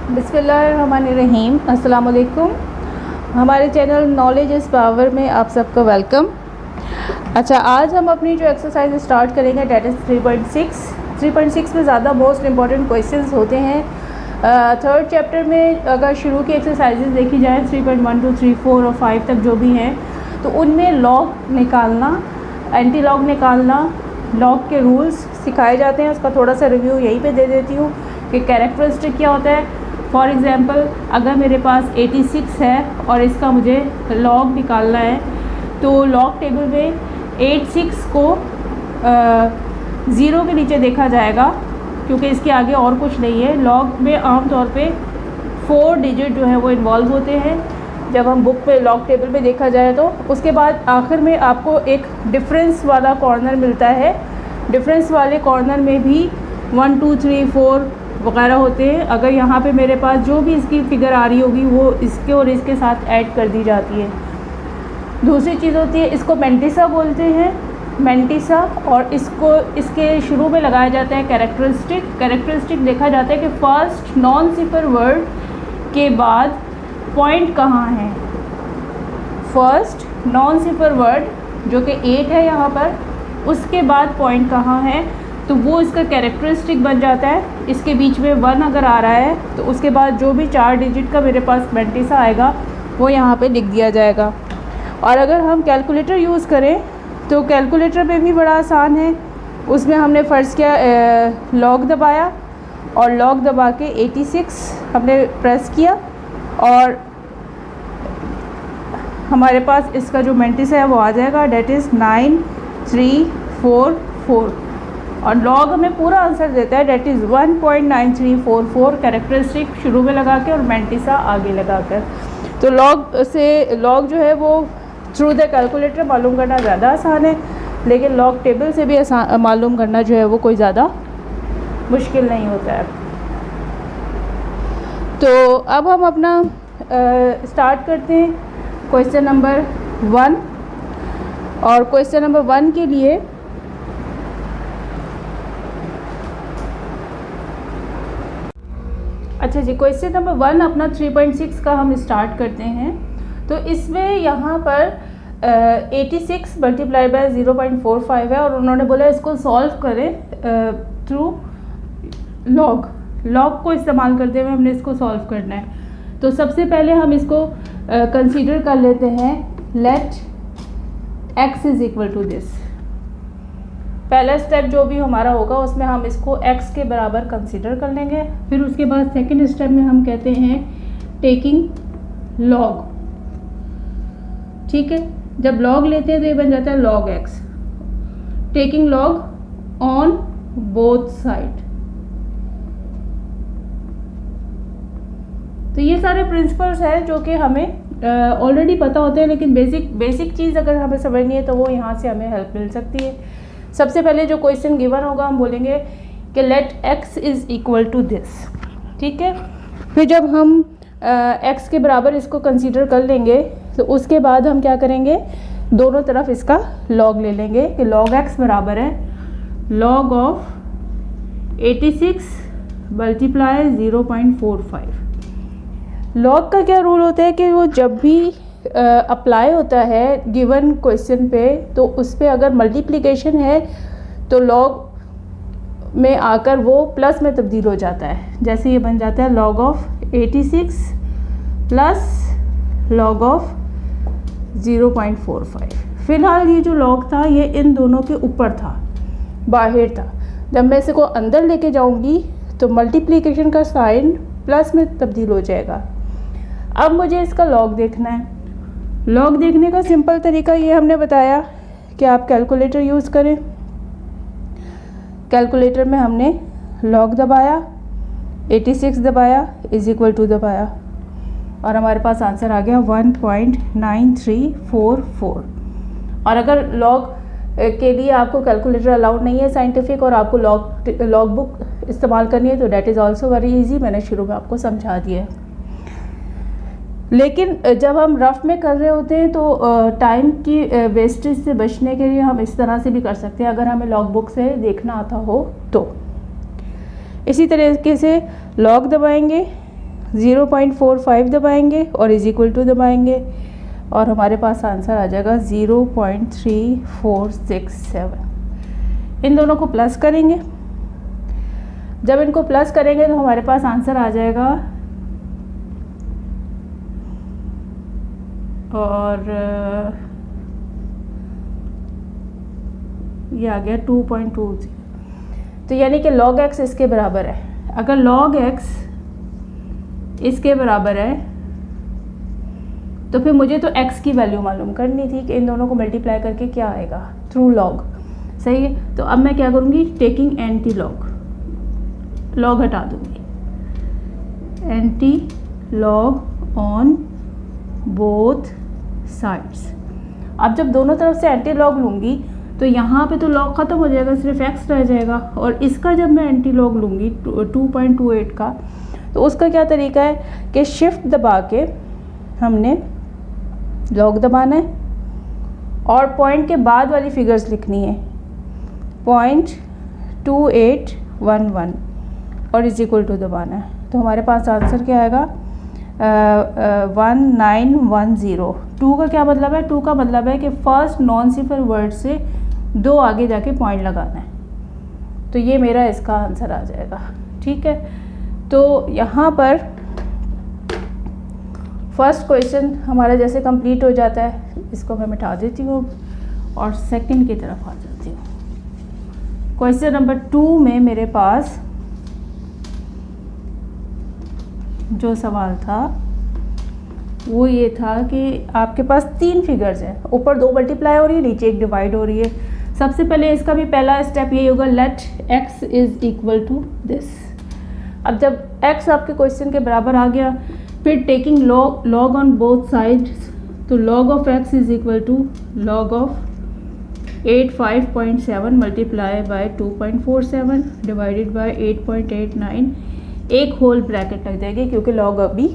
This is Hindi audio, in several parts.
बिस्मिल्लाहिर्रहमानिर्रहीम। अस्सलाम वालेकुम। हमारे चैनल नॉलेज इज़ पावर में आप सबको वेलकम। अच्छा, आज हम अपनी जो एक्सरसाइज स्टार्ट करेंगे डेट इज़ 3.6 में ज़्यादा मोस्ट इम्पॉर्टेंट क्वेश्चंस होते हैं। थर्ड चैप्टर में अगर शुरू की एक्सरसाइजेज देखी जाए 3.1 to 3, 4 और 5 तक जो भी हैं, तो उनमें लॉग निकालना, एंटी लॉग निकालना, लॉग के रूल्स सिखाए जाते हैं। उसका थोड़ा सा रिव्यू यहीं पे दे देती हूँ कि कैरेक्टरिस्टिक क्या होता है। फॉर एग्ज़ाम्पल, अगर मेरे पास 86 है और इसका मुझे लॉग निकालना है, तो लॉग टेबल में 86 को 0 के नीचे देखा जाएगा, क्योंकि इसके आगे और कुछ नहीं है। लॉग में आमतौर पे 4 डिजिट जो है वो इन्वॉल्व होते हैं जब हम बुक पे लॉग टेबल पे देखा जाए तो। उसके बाद आखिर में आपको एक डिफरेंस वाला कॉर्नर मिलता है। डिफरेंस वाले कॉर्नर में भी 1, 2, 3, 4 वगैरह होते हैं। अगर यहाँ पे मेरे पास जो भी इसकी फ़िगर आ रही होगी वो इसके और इसके साथ ऐड कर दी जाती है। दूसरी चीज़ होती है, इसको मेंटिसा बोलते हैं, मेंटिसा। और इसको इसके शुरू में लगाया जाता है कैरेक्टरिस्टिक देखा जाता है कि फर्स्ट नॉन सिफर वर्ड के बाद पॉइंट कहाँ है। फर्स्ट नॉन सिफर वर्ड जो कि 8 है यहाँ पर, उसके बाद पॉइंट कहाँ है, तो वो इसका कैरेक्टरिस्टिक बन जाता है। इसके बीच में 1 अगर आ रहा है तो उसके बाद जो भी 4 डिजिट का मेरे पास मेंटिसा आएगा वो यहाँ पे लिख दिया जाएगा। और अगर हम कैलकुलेटर यूज़ करें तो कैलकुलेटर में भी बड़ा आसान है। उसमें हमने फ़र्ज़ किया लॉग दबाया और लॉग दबा के 86 हमने प्रेस किया और हमारे पास इसका जो मेंटिसा है वो आ जाएगा, डेट इज़ 9344। और लॉग हमें पूरा आंसर देता है, डेट इज़ 1.9344 कैरेक्टरिस्टिक शुरू में लगा के और मेंटिसा आगे लगा कर। तो लॉग जो है वो थ्रू द कैलकुलेटर मालूम करना ज़्यादा आसान है, लेकिन लॉग टेबल से भी मालूम करना जो है वो कोई ज़्यादा मुश्किल नहीं होता है। तो अब हम अपना स्टार्ट करते हैं क्वेश्चन नंबर 1। और क्वेश्चन नंबर 1 के लिए अच्छा जी, क्वेश्चन नंबर 1 अपना 3.6 का हम स्टार्ट करते हैं। तो इसमें यहाँ पर 86 मल्टीप्लाई बाय 0.45 है और उन्होंने बोला इसको सॉल्व करें थ्रू लॉग को इस्तेमाल करते हुए हमने इसको सॉल्व करना है। तो सबसे पहले हम इसको कंसीडर कर लेते हैं, let x is equal to this. पहला स्टेप जो भी हमारा होगा उसमें हम इसको x के बराबर कंसीडर कर लेंगे। फिर उसके बाद सेकंड स्टेप में हम कहते हैं टेकिंग लॉग। ठीक है, जब लॉग लेते हैं तो ये बन जाता है log x। Taking log on both side. तो ये सारे प्रिंसिपल्स हैं जो कि हमें ऑलरेडी पता होते हैं, लेकिन बेसिक चीज़ अगर हमें समझनी है तो वो यहाँ से हमें हेल्प मिल सकती है। सबसे पहले जो क्वेश्चन गिवन होगा हम बोलेंगे कि let x is equal to this. ठीक है, फिर जब हम x के बराबर इसको कंसीडर कर लेंगे तो उसके बाद हम क्या करेंगे, दोनों तरफ इसका लॉग ले लेंगे कि log x बराबर है log ऑफ 86 मल्टीप्लाई 0.45। लॉग का क्या रूल होता है कि वो जब भी अप्लाई होता है गिवन क्वेश्चन पे, तो उस पर अगर मल्टीप्लिकेशन है तो लॉग में आकर वो प्लस में तब्दील हो जाता है। जैसे ये बन जाता है log of 86 plus log of 0.45। फ़िलहाल ये जो लॉग था ये इन दोनों के ऊपर था, बाहर था। जब मैं इसको अंदर लेके जाऊंगी तो मल्टीप्लिकेशन का साइन प्लस में तब्दील हो जाएगा। अब मुझे इसका लॉग देखना है। लॉग देखने का सिंपल तरीका ये हमने बताया कि आप कैलकुलेटर यूज़ करें। कैलकुलेटर में हमने लॉग दबाया, 86 दबाया, इज़ इक्वल टू दबाया और हमारे पास आंसर आ गया 1.9344। और अगर लॉग के लिए आपको कैलकुलेटर अलाउड नहीं है साइंटिफिक और आपको लॉग बुक इस्तेमाल करनी है तो that is also very easy. मैंने शुरू में आपको समझा दिया है। लेकिन जब हम रफ में कर रहे होते हैं तो टाइम की वेस्टेज से बचने के लिए हम इस तरह से भी कर सकते हैं, अगर हमें लॉग बुक से देखना आता हो तो। इसी तरीके से लॉग दबाएंगे, 0.45 दबाएंगे और इज इक्वल टू दबाएंगे और हमारे पास आंसर आ जाएगा 0.3467। इन दोनों को प्लस करेंगे। जब इनको प्लस करेंगे तो हमारे पास आंसर आ जाएगा और ये आ गया 2.20। तो यानी कि log x इसके बराबर है। अगर log x इसके बराबर है तो फिर मुझे तो x की वैल्यू मालूम करनी थी कि इन दोनों को मल्टीप्लाई करके क्या आएगा थ्रू log। सही है, तो अब मैं क्या करूँगी, टेकिंग एंटी लॉग हटा दूँगी, anti log on both sides. अब जब दोनों तरफ से एंटी लॉग लूँगी तो यहाँ पे तो लॉग ख़त्म हो जाएगा, सिर्फ x रह जाएगा। और इसका जब मैं एंटी लॉग लूँगी 2.28 का, तो उसका क्या तरीका है कि शिफ्ट दबा के हमने लॉग दबाना है और पॉइंट के बाद वाली फिगर्स लिखनी है 0.2811 और इज इक्वल टू दबाना है। तो हमारे पास आंसर क्या आएगा 1910। 2 का क्या मतलब है, 2 का मतलब है कि फर्स्ट नॉन सिफर वर्ड से 2 आगे जाके पॉइंट लगाना है। तो ये मेरा इसका आंसर आ जाएगा। ठीक है, तो यहाँ पर फर्स्ट क्वेश्चन हमारा जैसे कंप्लीट हो जाता है, इसको मैं मिटा देती हूँ और सेकंड की तरफ आ जाती हूँ। क्वेश्चन नंबर 2 में मेरे पास जो सवाल था वो ये था कि आपके पास 3 फिगर्स हैं, ऊपर 2 मल्टीप्लाई हो रही है, नीचे 1 डिवाइड हो रही है। सबसे पहले इसका भी पहला स्टेप यही होगा, let x is equal to this. अब जब x आपके क्वेश्चन के बराबर आ गया, फिर taking log on both sides, तो log of x is equal to log of 85.7 multiply by 2.47 divided by 8.89, एक होल ब्रैकेट लग जाएगी क्योंकि लॉग अभी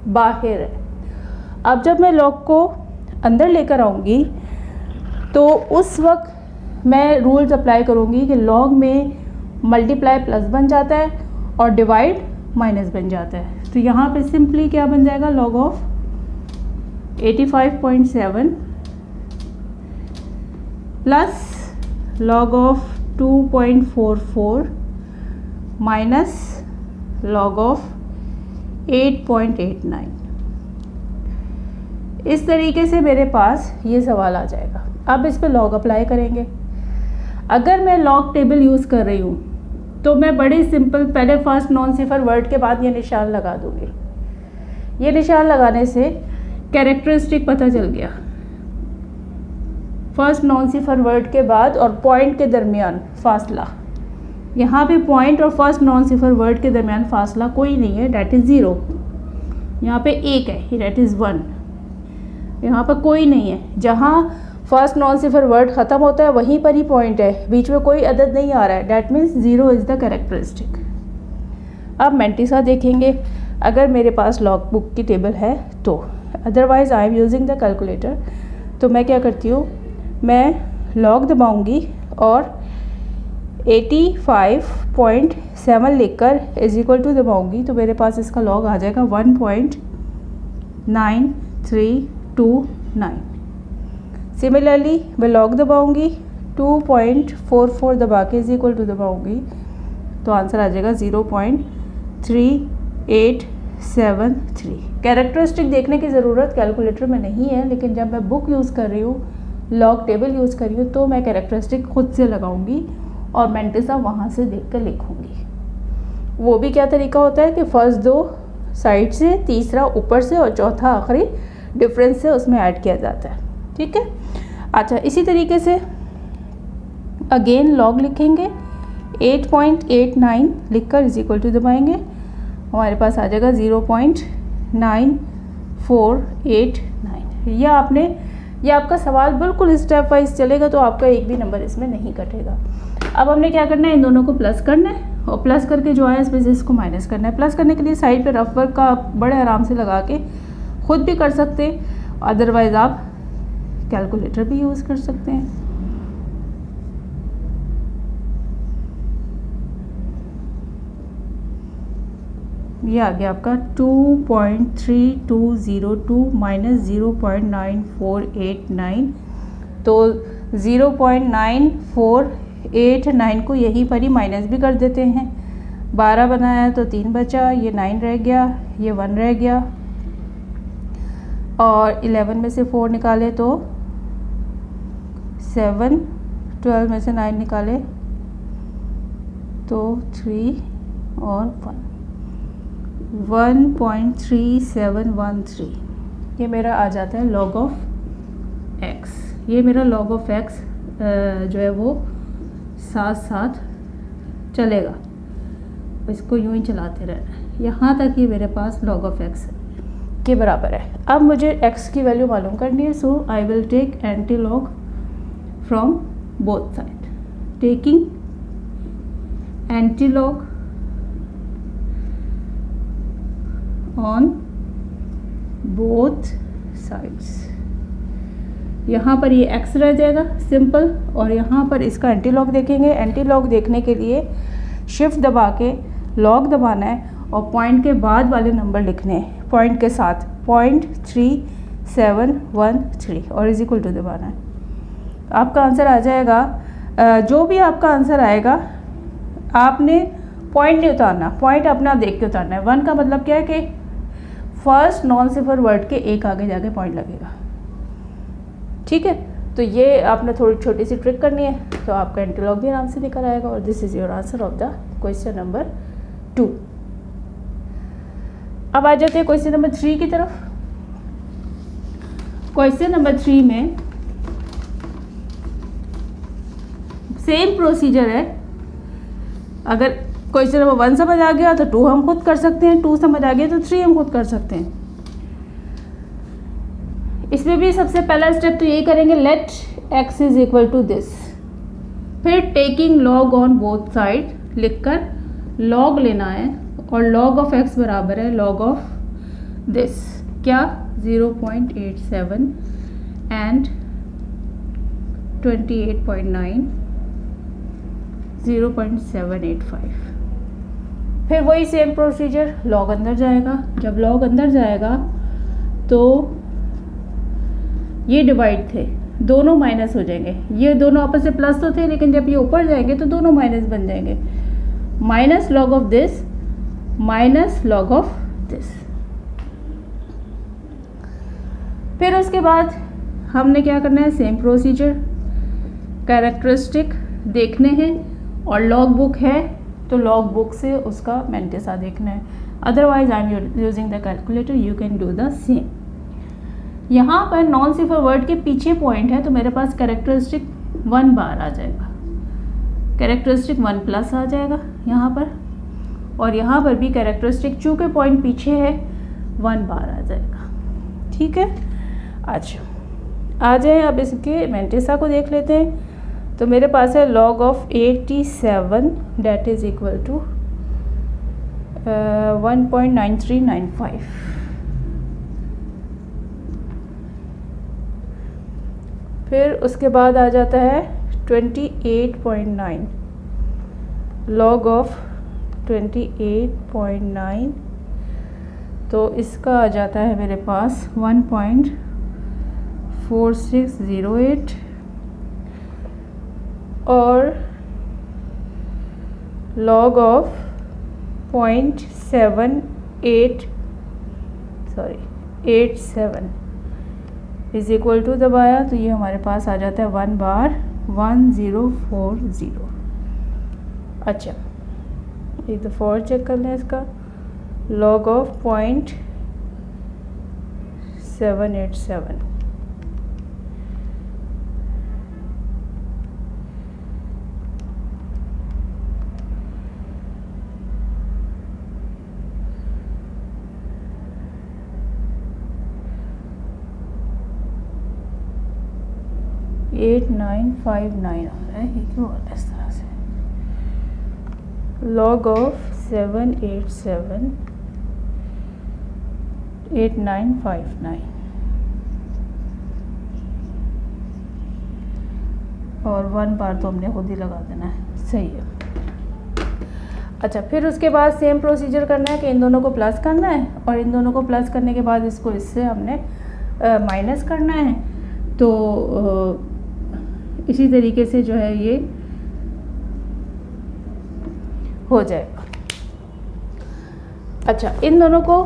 बाहर है। अब जब मैं लॉग को अंदर लेकर आऊँगी तो उस वक्त मैं रूल्स अप्लाई करूँगी कि लॉग में मल्टीप्लाई प्लस बन जाता है और डिवाइड माइनस बन जाता है। तो यहाँ पे सिंपली क्या बन जाएगा, log of 85.7 plus log of 2.44 minus log of 8.89। इस तरीके से मेरे पास ये सवाल आ जाएगा। अब इस पे लॉग अप्लाई करेंगे। अगर मैं लॉग टेबल यूज़ कर रही हूँ तो मैं बड़ी सिंपल पहले फर्स्ट नॉन सिफर वर्ड के बाद ये निशान लगा दूँगी। ये निशान लगाने से कैरेक्टरिस्टिक पता चल गया, फर्स्ट नॉन सिफर वर्ड के बाद और पॉइंट के दरमियान फासला। यहाँ पे पॉइंट और फर्स्ट नॉन सिफर वर्ड के दरमियान फासला कोई नहीं है, डैट इज़ 0। यहाँ पे 1 है, डैट इज़ 1। यहाँ पर कोई नहीं है, जहाँ फर्स्ट नॉन सिफर वर्ड ख़त्म होता है वहीं पर ही पॉइंट है, बीच में कोई अदद नहीं आ रहा है, that means 0 is the characteristic. अब मैंटिसा देखेंगे अगर मेरे पास लॉग बुक की टेबल है तो, otherwise I am using the calculator. तो मैं क्या करती हूँ, मैं लॉग दबाऊँगी और 85.7 लिखकर इज इक्वल टू दबाऊँगी तो मेरे पास इसका लॉग आ जाएगा 1.9329। सिमिलरली मैं लॉग दबाऊँगी 2.44 दबा के इज इक्वल टू दबाऊँगी तो आंसर आ जाएगा 0.3873। कैरेक्टरिस्टिक देखने की ज़रूरत कैलकुलेटर में नहीं है, लेकिन जब मैं बुक यूज़ कर रही हूँ, लॉग टेबल यूज़ कर रही हूँ, तो मैं कैरेक्टरिस्टिक खुद से लगाऊंगी और मैंटिसा वहाँ से देख कर लिखूँगी। वो भी क्या तरीका होता है कि फर्स्ट 2 साइड से, तीसरा ऊपर से और चौथा आखिरी डिफरेंस से उसमें ऐड किया जाता है। ठीक है, अच्छा इसी तरीके से अगेन लॉग लिखेंगे 8.89 लिखकर इज इक्वल टू दबाएंगे, हमारे पास आ जाएगा 0.9489। ये आपका सवाल बिल्कुल स्टेप वाइज चलेगा तो आपका एक भी नंबर इसमें नहीं कटेगा। अब हमने क्या करना है, इन दोनों को प्लस करना है और प्लस करके जो है इसमें से इसको माइनस करना है। प्लस करने के लिए साइड पे रफ वर्क का बड़े आराम से लगा के खुद भी कर सकते हैं, अदरवाइज़ आप कैलकुलेटर भी यूज़ कर सकते हैं। ये आ गया आपका 2.3202 माइनस 0.9489। तो 0.9489 को यहीं पर ही माइनस भी कर देते हैं। 12 बनाया तो 3 बचा, ये 9 रह गया, ये 1 रह गया, और 11 में से 4 निकाले तो 7, 12 में से 9 निकाले तो 3 और 1.3713। ये मेरा आ जाता है log ऑफ x। ये मेरा log ऑफ x जो है वो साथ साथ चलेगा, इसको यूं ही चलाते रहना है, यहाँ तक ये मेरे पास log ऑफ x के बराबर है। अब मुझे x की वैल्यू मालूम करनी है, so I will take anti log from both side. Taking anti log on both sides. यहाँ पर ये x रह जाएगा सिंपल, और यहाँ पर इसका एंटी लॉग देखेंगे। एंटी लॉग देखने के लिए शिफ्ट दबा के लॉग दबाना है और पॉइंट के बाद वाले नंबर लिखने हैं पॉइंट के साथ, 0.3713 और इज इक्वल टू दबाना है। आपका आंसर आ जाएगा। जो भी आपका आंसर आएगा आपने पॉइंट नहीं उतारना, पॉइंट अपना देख के उतारना है। 1 का मतलब क्या है कि फर्स्ट नॉन सिफर वर्ड के एक आगे जाके पॉइंट लगेगा, ठीक है। तो ये आपने थोड़ी छोटी सी ट्रिक करनी है, तो आपका एंटीलॉग भी आराम से निकल आएगा। और this is your answer of the question number 2। अब आ जाते हैं क्वेश्चन नंबर 3 की तरफ। क्वेश्चन नंबर 3 में सेम प्रोसीजर है। अगर क्वेश्चन नंबर 1 समझ आ गया तो 2 हम खुद कर सकते हैं, 2 समझ आ गया तो 3 हम खुद कर सकते हैं। इसमें भी सबसे पहला स्टेप तो यही करेंगे, let x is equal to this. फिर taking log on both side लिखकर लॉग लेना है, और लॉग ऑफ x बराबर है लॉग ऑफ दिस, क्या 0.87 एंड 28.9 0.785। फिर वही सेम प्रोसीजर, लॉग अंदर जाएगा। जब लॉग अंदर जाएगा तो ये डिवाइड थे, दोनों माइनस हो जाएंगे। ये दोनों आपस में प्लस तो थे, लेकिन जब ये ऊपर जाएंगे तो दोनों माइनस बन जाएंगे। Minus log of this minus log of this. फिर उसके बाद हमने क्या करना है, सेम प्रोसीजर, कैरेक्टरिस्टिक देखने हैं, और लॉग बुक है तो लॉग बुक से उसका मैंटिसा देखना है। Otherwise I am using the calculator, you can do the same. यहाँ पर नॉन सिफर वर्ड के पीछे पॉइंट है तो मेरे पास कैरेक्टरिस्टिक 1 बार आ जाएगा, कैरेक्टरिस्टिक 1 प्लस आ जाएगा यहाँ पर, और यहाँ पर भी कैरेक्टरिस्टिक चूँकि पॉइंट पीछे है 1 बार आ जाएगा, ठीक है। अच्छा आ जाए, अब इसके मैंटिसा को देख लेते हैं। तो मेरे पास है log of 87 that is equal to 1.9395। फिर उसके बाद आ जाता है 28.9, लॉग ऑफ 28.9, तो इसका आ जाता है मेरे पास 1.4608, और log of 0.87 is equal to दबाया तो ये हमारे पास आ जाता है 1 बार 1040। अच्छा एक दफ़ा और चेक कर लें इसका, लॉग ऑफ 0.787, एट 959 आ रहा है, ये क्यों आ रहा है इस तरह से। लॉग ऑफ 787 8959, और 1 बार तो हमने खुद ही लगा देना है, सही है। अच्छा, फिर उसके बाद सेम प्रोसीजर करना है कि इन दोनों को प्लस करना है और इन दोनों को प्लस करने के बाद इसको इससे हमने माइनस करना है। तो इसी तरीके से जो है ये हो जाएगा। अच्छा, इन दोनों को